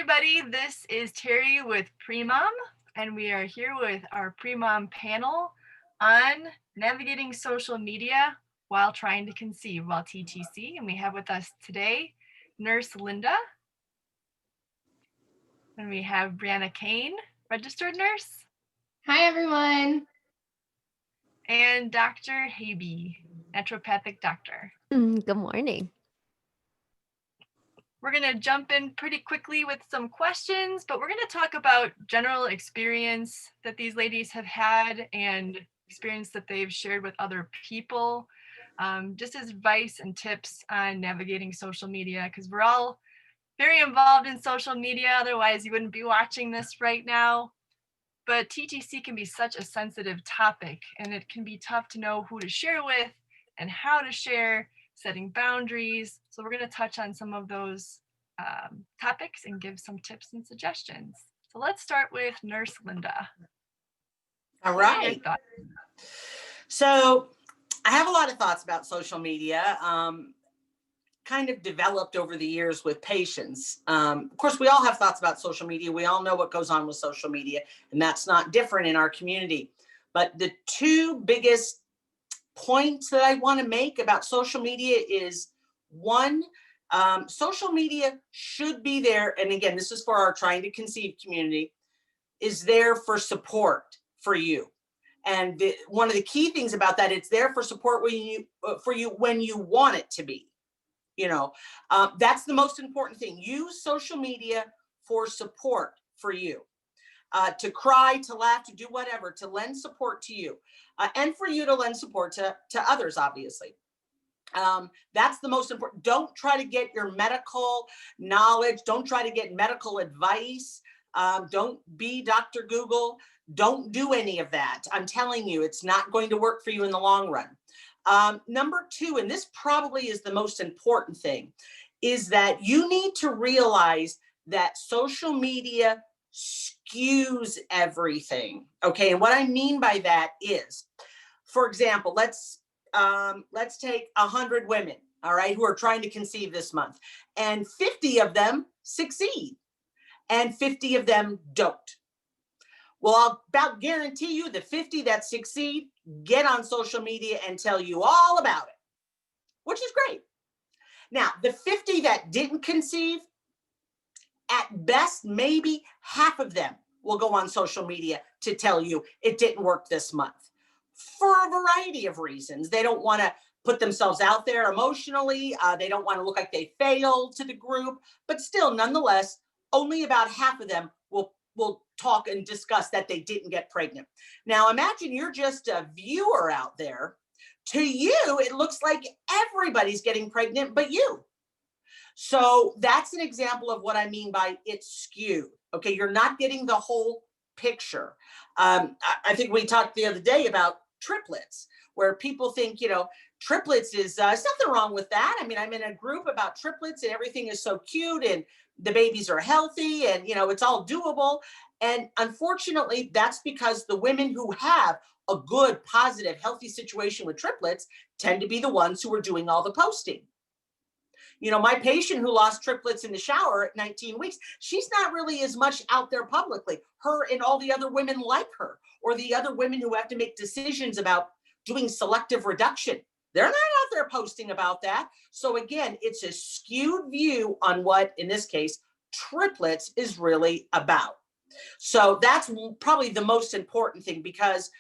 everybody. This is Terry with Premom, and we are here with our Premom panel on navigating social media while trying to conceive, while TTC. And we have with us today Nurse Linda, and we have Brianna Kane, registered nurse. Hi, everyone. And Dr. Haebe, naturopathic doctor. Good morning. We're going to jump in pretty quickly with some questions, but we're going to talk about general experience that these ladies have had and experience that they've shared with other people, just as advice and tips on navigating social media, because we're all very involved in social media. Otherwise, you wouldn't be watching this right now. But TTC can be such a sensitive topic, and it can be tough to know who to share with and how to share, setting boundaries. So we're going to touch on some of those topics and give some tips and suggestions. So let's start with Nurse Linda. All right. So I have a lot of thoughts about social media, kind of developed over the years with patients. Of course, we all have thoughts about social media. We all know what goes on with social media, and that's not different in our community. But the two biggest points that I want to make about social media is, one, social media should be there. And again, this is for our trying to conceive community, is there for support for you. And one of the key things about that, it's there for support for you when you want it to be. That's the most important thing. Use social media for support for you. To cry, to laugh, to do whatever, to lend support to you, and for you to lend support to others, obviously. That's the most important. Don't try to get your medical knowledge. Don't try to get medical advice. Don't be Dr. Google. Don't do any of that. I'm telling you, it's not going to work for you in the long run. Number two, and this probably is the most important thing, is that you need to realize that social media skews everything. Okay, and what I mean by that is, for example, let's take 100 women, all right, who are trying to conceive this month, and 50 of them succeed, and 50 of them don't. Well, I'll about guarantee you the 50 that succeed get on social media and tell you all about it, which is great. Now, the 50 that didn't conceive, at best, maybe half of them will go on social media to tell you it didn't work this month for a variety of reasons. They don't want to put themselves out there emotionally. They don't want to look like they failed to the group, but still, nonetheless, only about half of them will talk and discuss that they didn't get pregnant. Now, imagine you're just a viewer out there. To you, it looks like everybody's getting pregnant but you. So that's an example of what I mean by it's skewed. Okay, you're not getting the whole picture. I think we talked the other day about triplets, where people think, triplets is, there's nothing wrong with that. I mean, I'm in a group about triplets and everything is so cute and the babies are healthy and, it's all doable. And unfortunately, that's because the women who have a good, positive, healthy situation with triplets tend to be the ones who are doing all the posting. My patient who lost triplets in the shower at 19 weeks, she's not really as much out there publicly. Her and all the other women like her, or the other women who have to make decisions about doing selective reduction. They're not out there posting about that. So again, it's a skewed view on what, in this case, triplets is really about. So that's probably the most important thing because,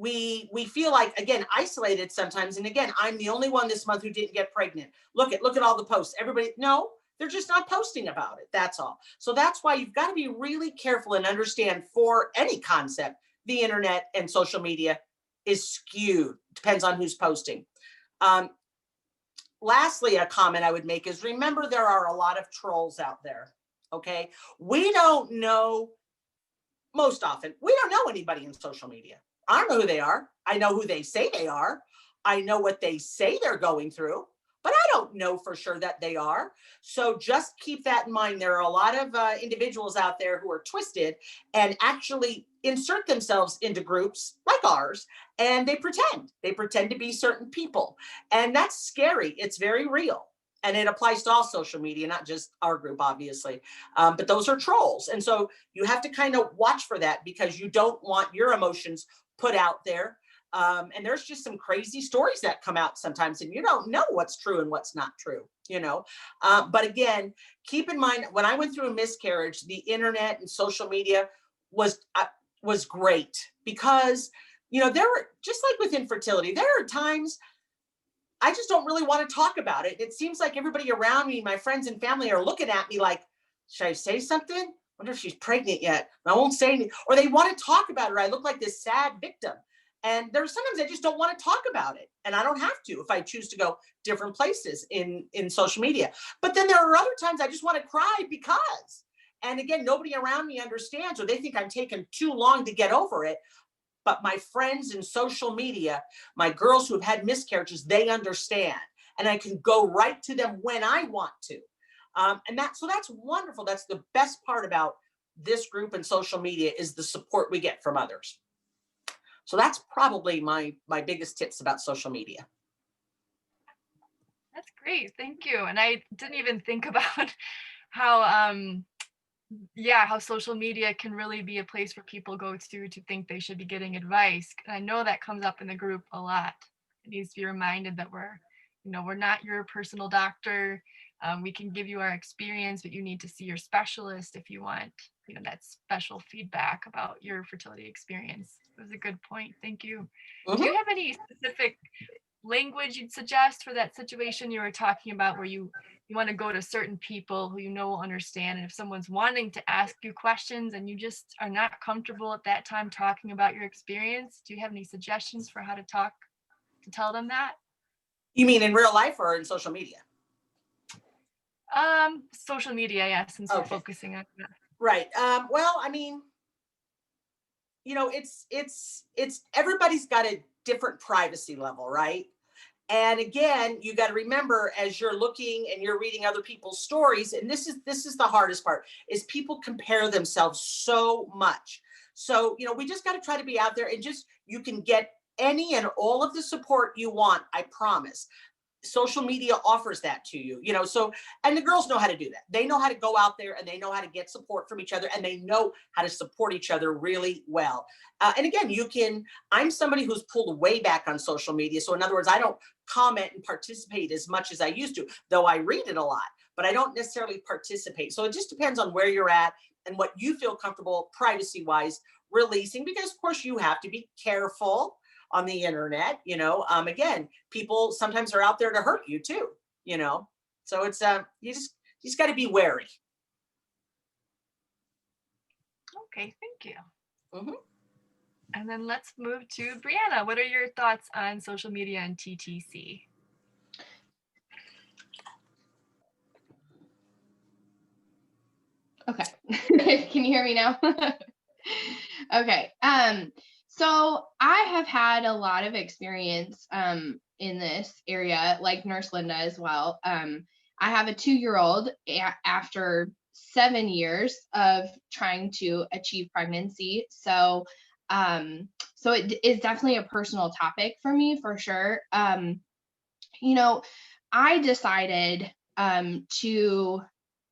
we feel like, again, isolated sometimes. And again, I'm the only one this month who didn't get pregnant. Look at all the posts. Everybody, no, they're just not posting about it. That's all. So that's why you've got to be really careful and understand for any concept, the internet and social media is skewed. Depends on who's posting. Lastly, a comment I would make is remember there are a lot of trolls out there. Okay. We don't know, most often, we don't know anybody in social media. I don't know who they are. I know who they say they are. I know what they say they're going through, but I don't know for sure that they are. So just keep that in mind. There are a lot of individuals out there who are twisted and actually insert themselves into groups like ours, and they pretend to be certain people. And that's scary. It's very real. And it applies to all social media, not just our group, obviously. But those are trolls. And so you have to kind of watch for that, because you don't want your emotions put out there. And there's just some crazy stories that come out sometimes, and you don't know what's true and what's not true, you know. But again, keep in mind, when I went through a miscarriage, the internet and social media was great, because, you know, there were, just like with infertility, there are times I just don't really want to talk about it. It seems like everybody around me, my friends and family, are looking at me like, should I say something? I wonder if she's pregnant yet. I won't say anything. Or they want to talk about it. I look like this sad victim. And there's sometimes I just don't want to talk about it. And I don't have to if I choose to go different places in social media. But then there are other times I just want to cry because, and again, nobody around me understands, or they think I'm taking too long to get over it. But my friends in social media, my girls who have had miscarriages, they understand. And I can go right to them when I want to. So that's wonderful. That's the best part about this group and social media, is the support we get from others. So that's probably my biggest tips about social media. That's great. Thank you. And I didn't even think about how how social media can really be a place where people go to think they should be getting advice. And I know that comes up in the group a lot. It needs to be reminded that we're not your personal doctor. We can give you our experience, but you need to see your specialist if you want, that special feedback about your fertility experience. It was a good point. Thank you. Do you have any specific language you'd suggest for that situation you were talking about, where you want to go to certain people who will understand, and if someone's wanting to ask you questions and you just are not comfortable at that time talking about your experience, do you have any suggestions for how to tell them that? You mean in real life or in social media? Social media, yeah, since we're focusing on that. Right. Well, I mean, it's everybody's got a different privacy level, right? And again, you got to remember, as you're looking and you're reading other people's stories, and this is the hardest part, is people compare themselves so much. So, we just got to try to be out there, and you can get any and all of the support you want, I promise. Social media offers that to you, so, and the girls know how to do that. They know how to go out there and they know how to get support from each other, and they know how to support each other really well. And again, I'm somebody who's pulled way back on social media. So in other words, I don't comment and participate as much as I used to, though I read it a lot, but I don't necessarily participate. So it just depends on where you're at and what you feel comfortable privacy wise releasing, because of course you have to be careful on the internet. Again, people sometimes are out there to hurt you too, so it's you just got to be wary. Okay, thank you. Mm-hmm. And then let's move to Brianna. What are your thoughts on social media and TTC? Okay. Can you hear me now? Okay. So I have had a lot of experience in this area, like Nurse Linda as well. I have a 2-year-old after 7 years of trying to achieve pregnancy. So it is definitely a personal topic for me, for sure. I decided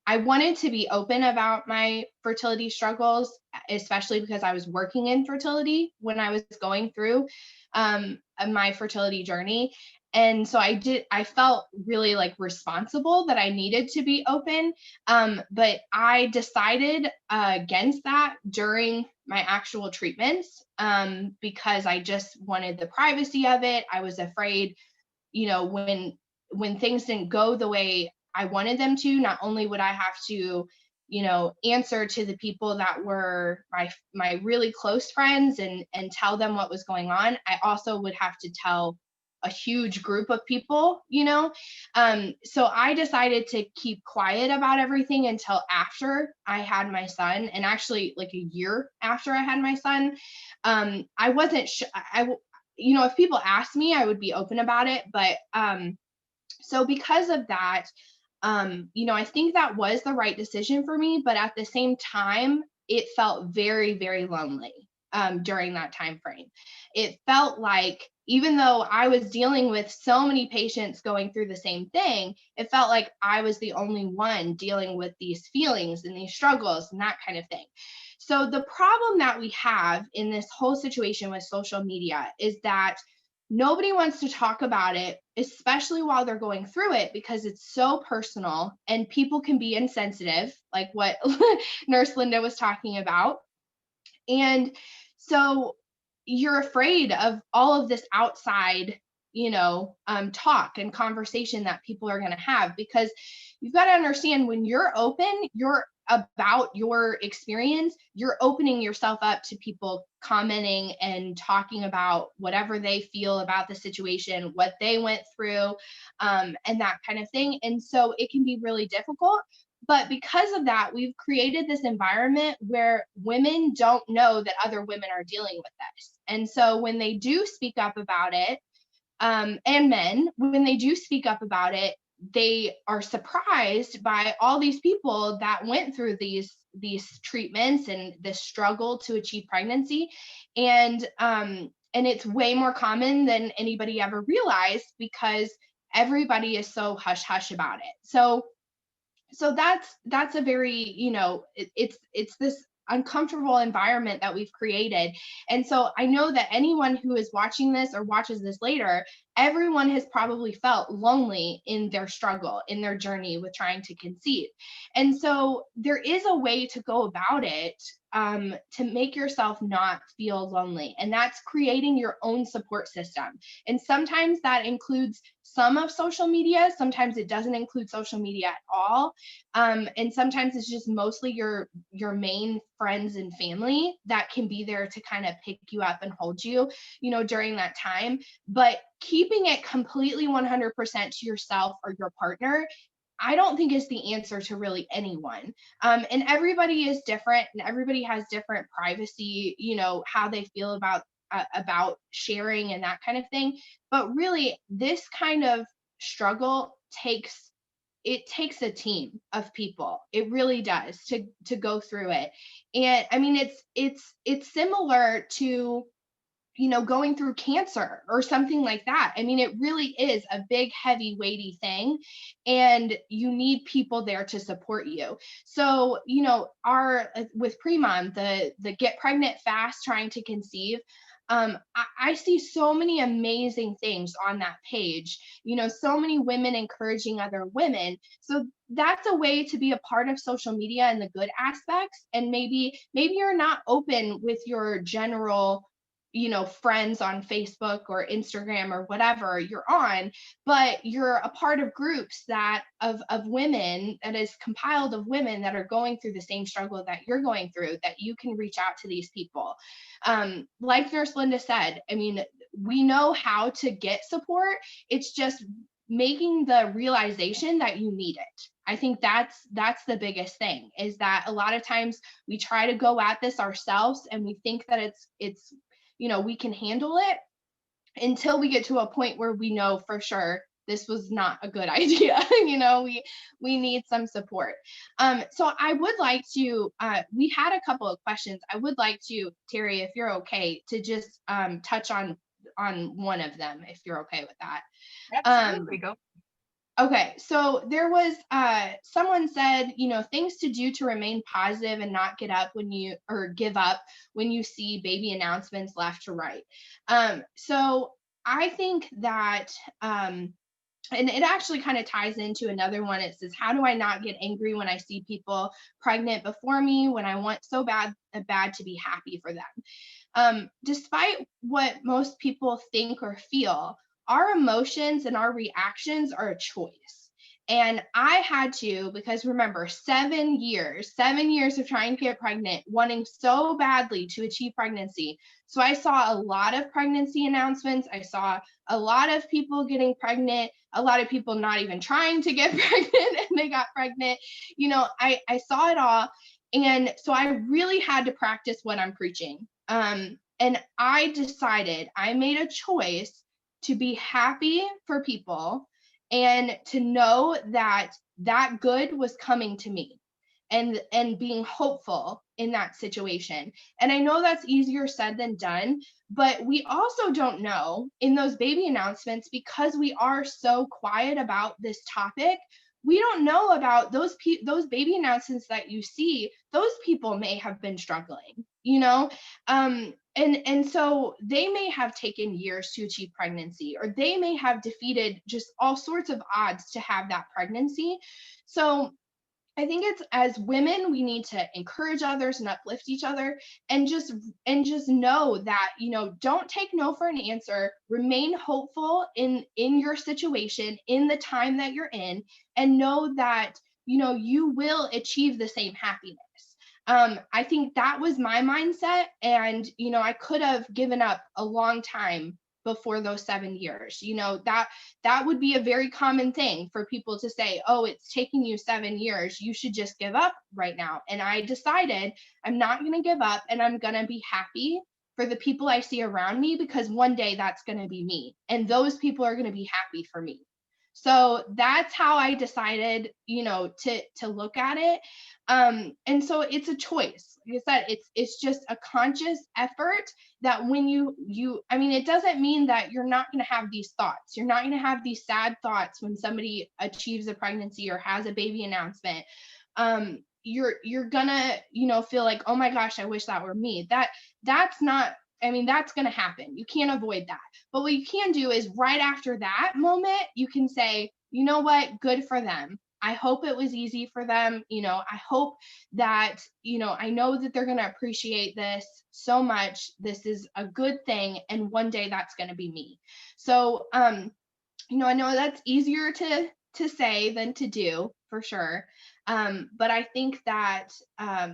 I wanted to be open about my fertility struggles, especially because I was working in fertility when I was going through my fertility journey. And so I felt really responsible that I needed to be open. But I decided against that during my actual treatments because I just wanted the privacy of it. I was afraid, when things didn't go the way I wanted them to, not only would I have to, answer to the people that were my really close friends and tell them what was going on, I also would have to tell a huge group of people, So I decided to keep quiet about everything until after I had my son, and actually like a year after I had my son. I wasn't sure. If people asked me, I would be open about it, but so because of that, I think that was the right decision for me, but at the same time, it felt very, very lonely during that time frame. It felt like even though I was dealing with so many patients going through the same thing, it felt like I was the only one dealing with these feelings and these struggles and that kind of thing. So the problem that we have in this whole situation with social media is that nobody wants to talk about it, especially while they're going through it, because it's so personal and people can be insensitive, like what Nurse Linda was talking about. And so you're afraid of all of this outside, talk and conversation that people are going to have, because you've got to understand, when you're open, you're about your experience, you're opening yourself up to people commenting and talking about whatever they feel about the situation, what they went through, and that kind of thing. And so it can be really difficult. But because of that, we've created this environment where women don't know that other women are dealing with this. And so when they do speak up about it, and men, when they do speak up about it, they are surprised by all these people that went through these treatments and this struggle to achieve pregnancy. And it's way more common than anybody ever realized, because everybody is so hush hush about it. So that's a very, it's this uncomfortable environment that we've created. And so I know that anyone who is watching this or watches this later, everyone has probably felt lonely in their struggle, in their journey with trying to conceive. And so there is a way to go about it, to make yourself not feel lonely, and that's creating your own support system. And sometimes that includes some of social media, sometimes it doesn't include social media at all, and sometimes it's just mostly your main friends and family that can be there to kind of pick you up and hold you, during that time. But keeping it completely 100% to yourself or your partner, I don't think is the answer to really anyone. And everybody is different, and everybody has different privacy, how they feel about sharing and that kind of thing. But really, this kind of struggle takes a team of people. It really does, to go through it. And I mean, it's similar to, going through cancer or something like that. I mean, it really is a big, heavy, weighty thing, and you need people there to support you. So, with Premom, the Get Pregnant Fast, trying to conceive, I see so many amazing things on that page, so many women encouraging other women. So that's a way to be a part of social media in the good aspects. And maybe you're not open with your general, friends on Facebook or Instagram or whatever you're on, but you're a part of groups of women, that is compiled of women that are going through the same struggle that you're going through, that you can reach out to these people. Like Nurse Linda said, I mean, we know how to get support. It's just making the realization that you need it. I think that's the biggest thing, is that a lot of times we try to go at this ourselves, and we think that it's we can handle it, until we get to a point where we know for sure this was not a good idea. We need some support. So I would like to, we had a couple of questions. I would like to, Terry, if you're okay, to just touch on one of them, if you're okay with that. Absolutely, go. Okay, so there was someone said, things to do to remain positive and not give up when you see baby announcements left to right. So I think that, and it actually kind of ties into another one. It says, how do I not get angry when I see people pregnant before me, when I want so bad to be happy for them? Despite what most people think or feel, our emotions and our reactions are a choice. And I had to, because remember, 7 years of trying to get pregnant, wanting so badly to achieve pregnancy. So I saw a lot of pregnancy announcements. I saw a lot of people getting pregnant, a lot of people not even trying to get pregnant and they got pregnant. I saw it all. And so I really had to practice what I'm preaching. And I made a choice to be happy for people, and to know that good was coming to me. and being hopeful in that situation. And I know that's easier said than done, but we also don't know in those baby announcements, because we are so quiet about this topic, we don't know about those baby announcements that you see. Those people may have been struggling, you know, and so they may have taken years to achieve pregnancy, or they may have defeated just all sorts of odds to have that pregnancy. So I think it's, as women, we need to encourage others and uplift each other, and just know that, you know, don't take no for an answer. Remain hopeful in your situation, in the time that you're in, and know that, you know, you will achieve the same happiness. I think that was my mindset, and you know, I could have given up a long time before those 7 years. You know, that would be a very common thing for people to say, oh, it's taking you 7 years, you should just give up right now. And I decided I'm not going to give up, and I'm going to be happy for the people I see around me, because one day that's going to be me, and those people are going to be happy for me. So that's how I decided, you know, to look at it. And so it's a choice. Like I said, it's just a conscious effort that when I mean, it doesn't mean that you're not going to have these thoughts. You're not going to have these sad thoughts when somebody achieves a pregnancy or has a baby announcement. You're gonna, you know, feel like, oh my gosh, I wish that were me. That's not, I mean, that's going to happen. You can't avoid that. But what you can do is, right after that moment, you can say, you know what, good for them. I hope it was easy for them. You know, I hope that, you know, I know that they're going to appreciate this so much. This is a good thing. And one day that's going to be me. So, you know, I know that's easier to say than to do, for sure. But I think that,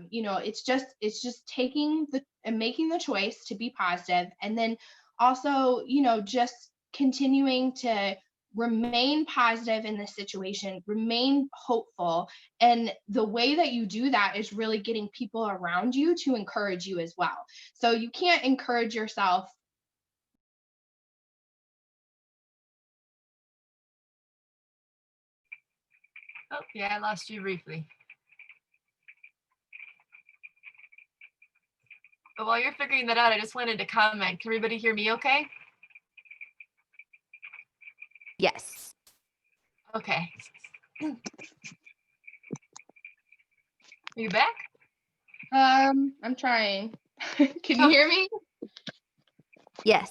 you know, it's just taking and making the choice to be positive, and then also, you know, just continuing to remain positive in this situation, remain hopeful. And the way that you do that is really getting people around you to encourage you as well. So you can't encourage yourself. Oh, yeah, I lost you briefly. But while you're figuring that out, I just wanted to comment. Can everybody hear me okay? Yes. Okay. Are you back? I'm trying. Can you hear me? Yes.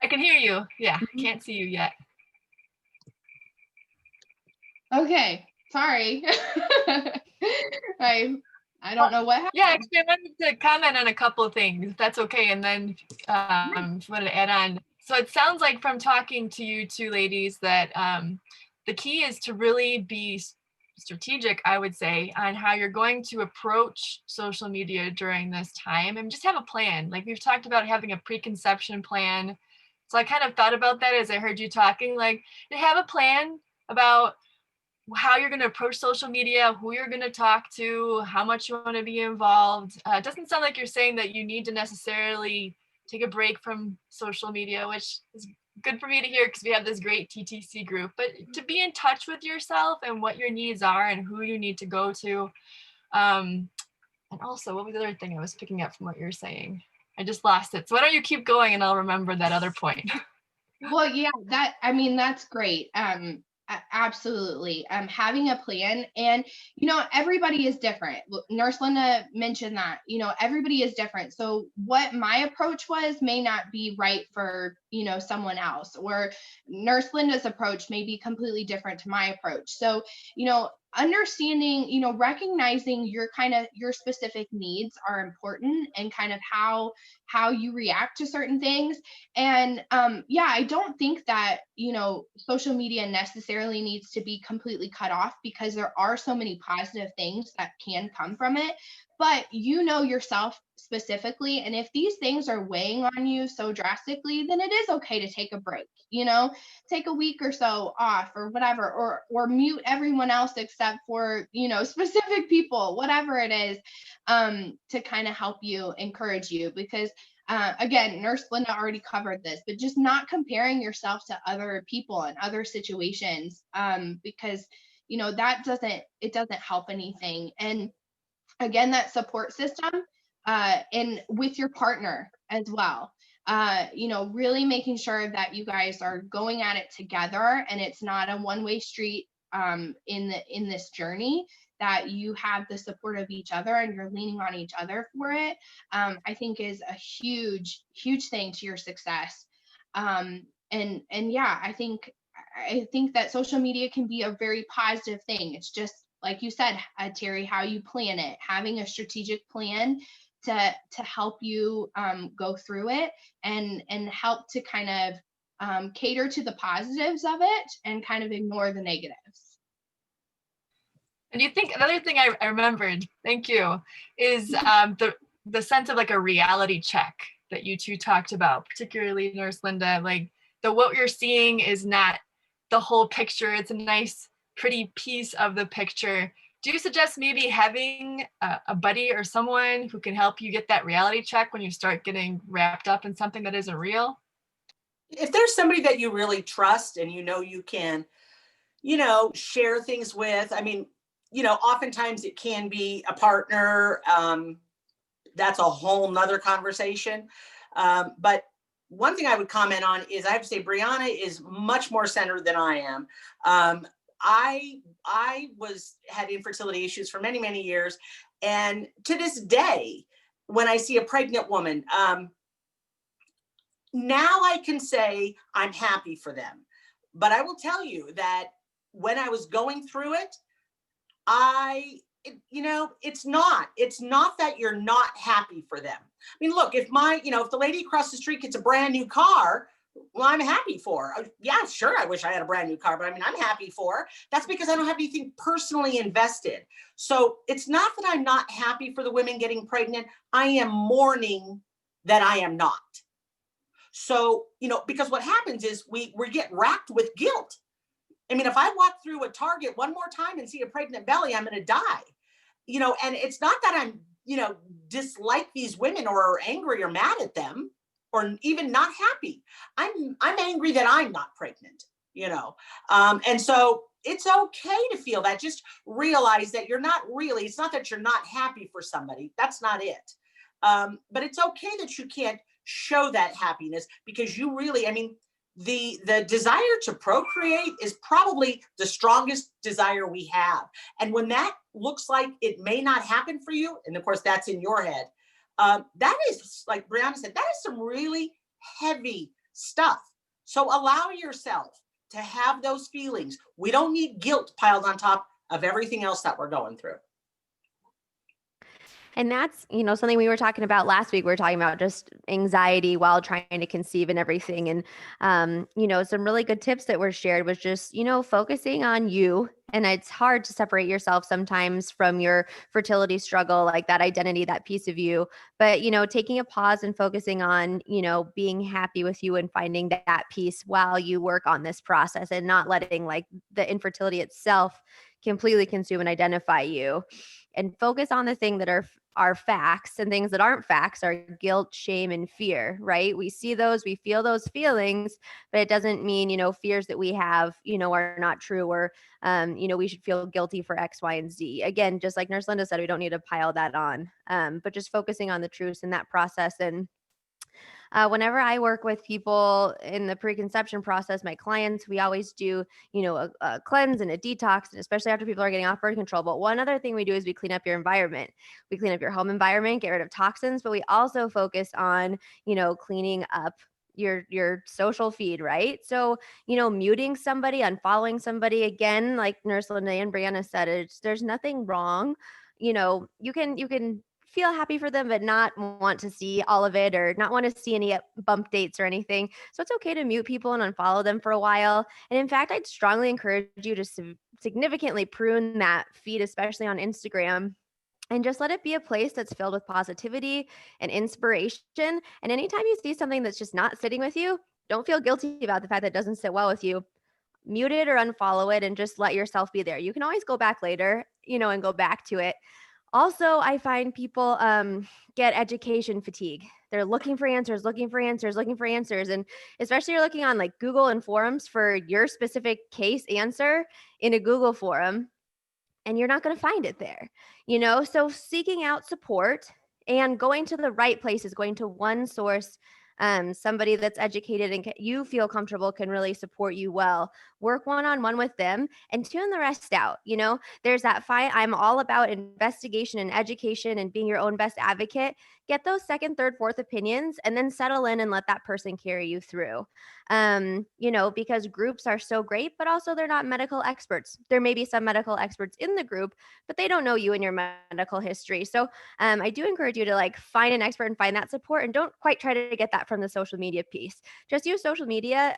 I can hear you. Yeah, can't see you yet. Okay, sorry. I don't know what happened. Yeah, actually, I wanted to comment on a couple of things, if that's okay, and then just wanted to add on. So it sounds like from talking to you two ladies that the key is to really be strategic, I would say, on how you're going to approach social media during this time, and just have a plan. Like we've talked about having a preconception plan. So I kind of thought about that as I heard you talking, like to have a plan about how you're going to approach social media, who you're going to talk to, how much you want to be involved. It doesn't sound like you're saying that you need to necessarily take a break from social media, which is good for me to hear because we have this great TTC group, but to be in touch with yourself and what your needs are and who you need to go to. And also, what was the other thing I was picking up from what you're saying? I just lost it. So why don't you keep going and I'll remember that other point. Well, yeah, that's great. Absolutely. Having a plan, and, you know, everybody is different. Nurse Linda mentioned that, you know, everybody is different. So what my approach was may not be right for, you know, someone else, or Nurse Linda's approach may be completely different to my approach. So, you know, understanding, you know, recognizing your specific needs are important, and kind of how you react to certain things. And yeah, I don't think that, you know, social media necessarily needs to be completely cut off, because there are so many positive things that can come from it. But you know yourself specifically, and if these things are weighing on you so drastically, then it is okay to take a break, you know, take a week or so off or whatever, or mute everyone else except for, you know, specific people, whatever it is, to kind of help you, encourage you. Because again, Nurse Linda already covered this, but just not comparing yourself to other people and other situations, because, you know, it doesn't help anything. And again, that support system, and with your partner as well. Really making sure that you guys are going at it together and it's not a one-way street in this journey, that you have the support of each other and you're leaning on each other for it, I think is a huge, huge thing to your success. And yeah, I think that social media can be a very positive thing. It's just like you said, Terry, how you plan it, having a strategic plan to help you go through it and help to kind of cater to the positives of it and kind of ignore the negatives. And you think another thing I remembered, thank you, is the sense of like a reality check that you two talked about, particularly Nurse Linda, like what you're seeing is not the whole picture. It's a nice, pretty piece of the picture. Do you suggest maybe having a buddy or someone who can help you get that reality check when you start getting wrapped up in something that isn't real? If there's somebody that you really trust and you can, share things with, I mean, oftentimes it can be a partner. That's a whole nother conversation. But one thing I would comment on is I have to say Brianna is much more centered than I am. I had infertility issues for many, many years. And to this day, when I see a pregnant woman, now I can say I'm happy for them. But I will tell you that when I was going through it, it's not that you're not happy for them. I mean, look, if the lady across the street gets a brand new car, well, I'm happy for her. Yeah, sure. I wish I had a brand new car, but I mean, I'm happy for her. That's because I don't have anything personally invested. So it's not that I'm not happy for the women getting pregnant. I am mourning that I am not. So, because what happens is we get racked with guilt. I mean, if I walk through a Target one more time and see a pregnant belly, I'm going to die. And it's not that I'm, dislike these women or are angry or mad at them or even not happy. I'm angry that I'm not pregnant, and so it's okay to feel that. Just realize that it's not that you're not happy for somebody. That's not it. But it's okay that you can't show that happiness because you really, I mean, the desire to procreate is probably the strongest desire we have. And when that looks like it may not happen for you, and of course that's in your head, that is, like Brianna said, that is some really heavy stuff. So allow yourself to have those feelings. We don't need guilt piled on top of everything else that we're going through. And that's, something we were talking about last week. We were talking about just anxiety while trying to conceive and everything. And, some really good tips that were shared was just, focusing on you. And it's hard to separate yourself sometimes from your fertility struggle, like that identity, that piece of you. But, taking a pause and focusing on, being happy with you and finding that piece while you work on this process and not letting like the infertility itself completely consume and identify you. And focus on the thing that are facts, and things that aren't facts are guilt, shame, and fear, right? We see those, we feel those feelings, but it doesn't mean, fears that we have, are not true, or, we should feel guilty for X, Y, and Z. Again, just like Nurse Linda said, we don't need to pile that on, but just focusing on the truths in that process. And whenever I work with people in the preconception process, my clients, we always do, a cleanse and a detox, and especially after people are getting off birth control. But one other thing we do is we clean up your environment. We clean up your home environment, get rid of toxins, but we also focus on, cleaning up your social feed, right? So, muting somebody, unfollowing somebody, again, like Nurse Linda and Brianna said, there's nothing wrong. You can feel happy for them, but not want to see all of it or not want to see any bump dates or anything. So it's okay to mute people and unfollow them for a while. And in fact, I'd strongly encourage you to significantly prune that feed, especially on Instagram, and just let it be a place that's filled with positivity and inspiration. And anytime you see something that's just not sitting with you, don't feel guilty about the fact that it doesn't sit well with you. Mute it or unfollow it and just let yourself be there. You can always go back later, and go back to it. Also, I find people get education fatigue. They're looking for answers. And especially you're looking on like Google and forums for your specific case answer in a Google forum. and you're not going to find it there, so seeking out support and going to the right places, going to one source, somebody that's educated and you feel comfortable can really support you well. Work one-on-one with them and tune the rest out. There's that fight. I'm all about investigation and education and being your own best advocate. Get those second, third, fourth opinions and then settle in and let that person carry you through. Because groups are so great, but also they're not medical experts. There may be some medical experts in the group, but they don't know you and your medical history. So I do encourage you to like find an expert and find that support, and don't quite try to get that from the social media piece. Just use social media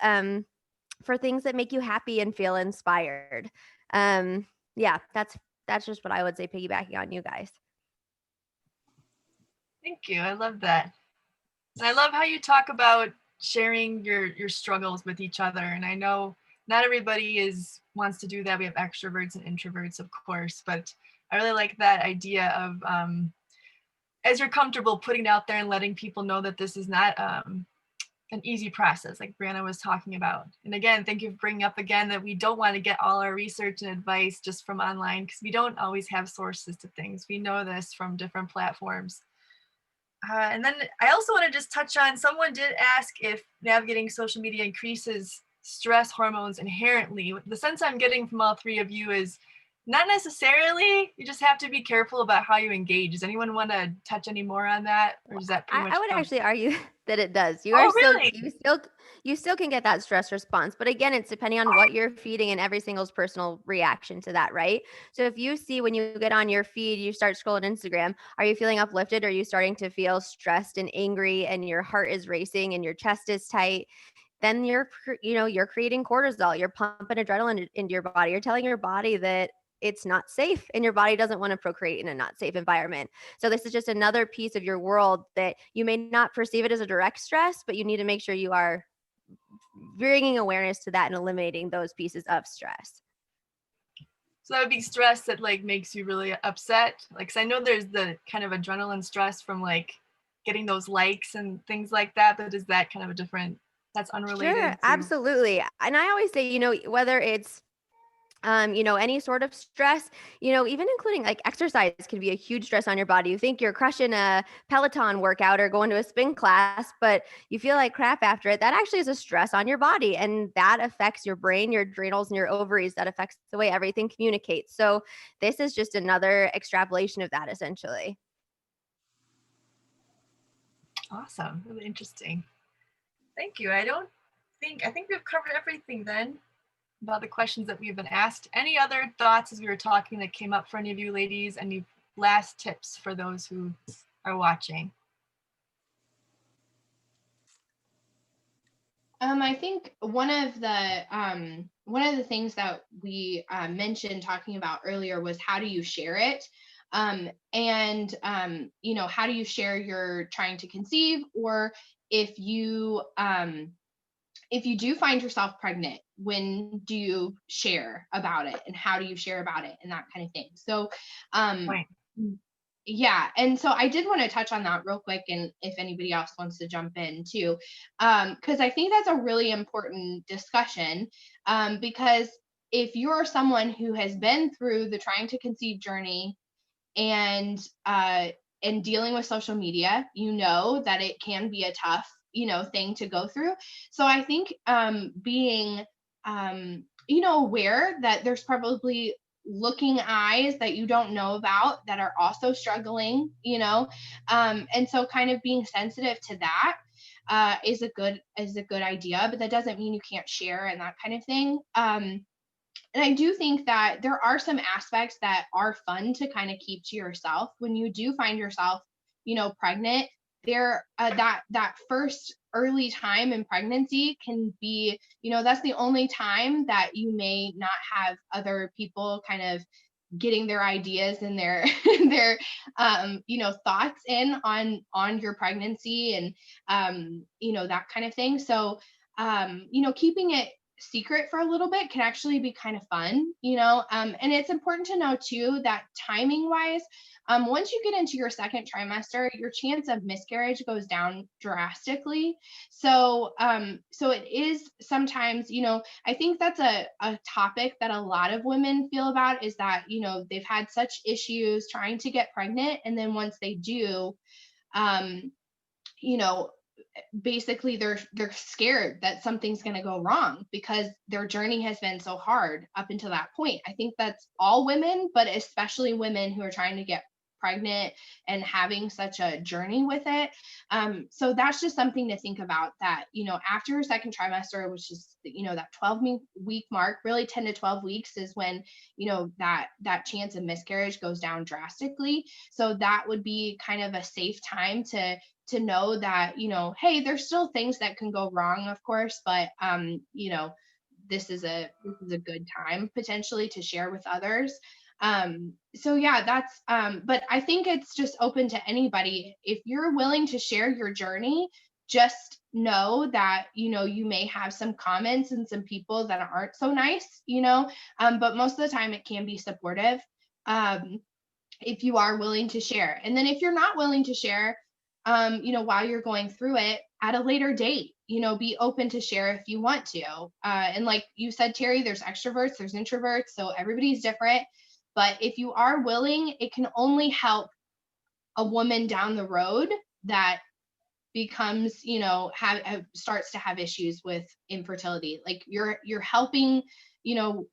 for things that make you happy and feel inspired. Yeah, that's just what I would say, piggybacking on you guys. Thank you. I love that. And I love how you talk about sharing your struggles with each other. And I know not everybody wants to do that. We have extroverts and introverts, of course, but I really like that idea of as you're comfortable putting it out there and letting people know that this is not an easy process, like Brianna was talking about. And again, thank you for bringing up again that we don't want to get all our research and advice just from online, because we don't always have sources to things. We know this from different platforms. And then I also want to just touch on, someone did ask if navigating social media increases stress hormones inherently. The sense I'm getting from all three of you is not necessarily. You just have to be careful about how you engage. Does anyone want to touch any more on that? Or is that pretty much? I would actually argue that it does. Really? You still can get that stress response. But again, it's depending on what you're feeding and every single's personal reaction to that, right? So if you see when you get on your feed, you start scrolling Instagram, are you feeling uplifted? Or are you starting to feel stressed and angry and your heart is racing and your chest is tight? Then you're creating cortisol, you're pumping adrenaline into your body. You're telling your body that it's not safe and your body doesn't want to procreate in a not safe environment. So this is just another piece of your world that you may not perceive it as a direct stress, but you need to make sure you are bringing awareness to that and eliminating those pieces of stress. So that would be stress that like makes you really upset. Like, 'cause I know there's the kind of adrenaline stress from like getting those likes and things like that, but is that kind of a different, that's unrelated? Sure, absolutely. And I always say, whether it's any sort of stress, even including like exercise can be a huge stress on your body. You think you're crushing a Peloton workout or going to a spin class, but you feel like crap after it. That actually is a stress on your body, and that affects your brain, your adrenals, and your ovaries. That affects the way everything communicates. So this is just another extrapolation of that, essentially. Awesome. Really interesting. Thank you. I think we've covered everything then about the questions that we've been asked. Any other thoughts as we were talking that came up for any of you ladies? Any last tips for those who are watching? I think one of the things that we mentioned talking about earlier was, how do you share it? And how do you share you're trying to conceive, or if you do find yourself pregnant, when do you share about it, and how do you share about it, and that kind of thing. So Right. yeah, and so I did want to touch on that real quick, and if anybody else wants to jump in too, because I think that's a really important discussion, because if you're someone who has been through the trying to conceive journey and dealing with social media, that it can be a tough thing to go through. So I think being aware that there's probably looking eyes that you don't know about that are also struggling, and so kind of being sensitive to that is a good idea, but that doesn't mean you can't share and that kind of thing. And I do think that there are some aspects that are fun to kind of keep to yourself when you do find yourself, pregnant. There, that first early time in pregnancy can be, that's the only time that you may not have other people kind of getting their ideas and their their thoughts in on your pregnancy and that kind of thing. So keeping it secret for a little bit can actually be kind of fun, and it's important to know too that timing wise, Once you get into your second trimester, your chance of miscarriage goes down drastically. So, so it is sometimes, I think that's a topic that a lot of women feel about, is that, they've had such issues trying to get pregnant. And then once they do, you know, basically they're scared that something's going to go wrong because their journey has been so hard up until that point. I think that's all women, but especially women who are trying to get pregnant and having such a journey with it. So that's just something to think about, that, after your second trimester, which is, that 12-week mark, really 10 to 12 weeks is when, that chance of miscarriage goes down drastically. So that would be kind of a safe time to know that, hey, there's still things that can go wrong, of course, but, this is a good time potentially to share with others. So yeah, that's, but I think it's just open to anybody. If you're willing to share your journey, just know that, you may have some comments and some people that aren't so nice, but most of the time it can be supportive, if you are willing to share. And then if you're not willing to share, while you're going through it, at a later date, be open to share if you want to. And like you said, Terry, there's extroverts, there's introverts, so everybody's different. But if you are willing, it can only help a woman down the road that becomes, starts to have issues with infertility. Like you're helping,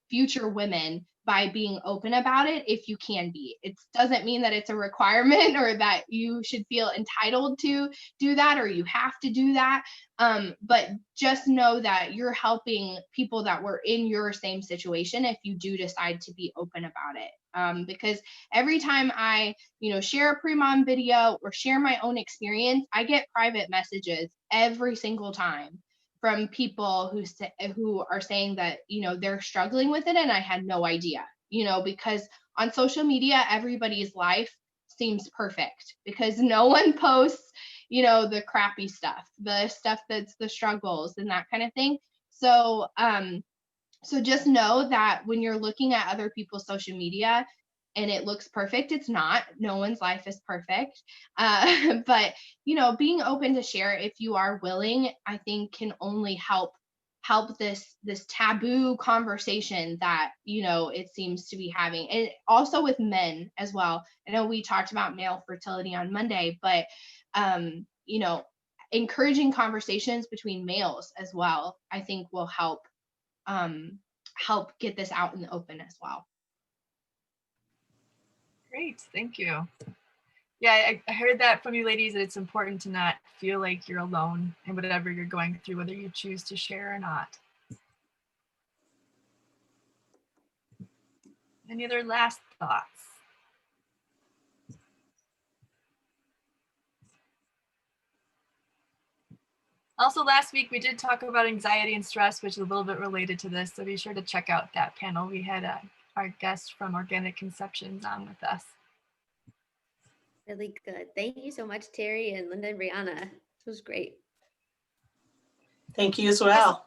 future women by being open about it, if you can be. It doesn't mean that it's a requirement or that you should feel entitled to do that or you have to do that. But just know that you're helping people that were in your same situation if you do decide to be open about it. Because every time I, share a pre-mom video or share my own experience, I get private messages every single time from people who are saying that, they're struggling with it and I had no idea, because on social media, everybody's life seems perfect because no one posts, the crappy stuff, the stuff that's the struggles and that kind of thing. So, so just know that when you're looking at other people's social media and it looks perfect, it's not. No one's life is perfect. But, being open to share if you are willing, I think can only help this taboo conversation that, it seems to be having. And also with men as well. I know we talked about male fertility on Monday, but, encouraging conversations between males as well, I think will help get this out in the open as well. Great, thank you. Yeah, I heard that from you ladies, that it's important to not feel like you're alone in whatever you're going through, whether you choose to share or not. Any other last thoughts? Also, last week we did talk about anxiety and stress, which is a little bit related to this, so be sure to check out that panel. We had our guest from Organic Conceptions on with us. Really good. Thank you so much, Terry and Linda and Brianna. This was great. Thank you as well.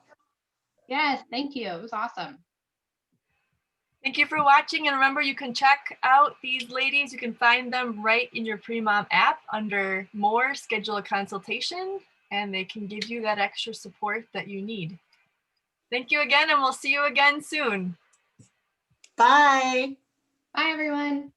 Yes, thank you. It was awesome. Thank you for watching. And remember, you can check out these ladies. You can find them right in your Premom app under More, Schedule a Consultation, and they can give you that extra support that you need. Thank you again, and we'll see you again soon. Bye. Bye, everyone.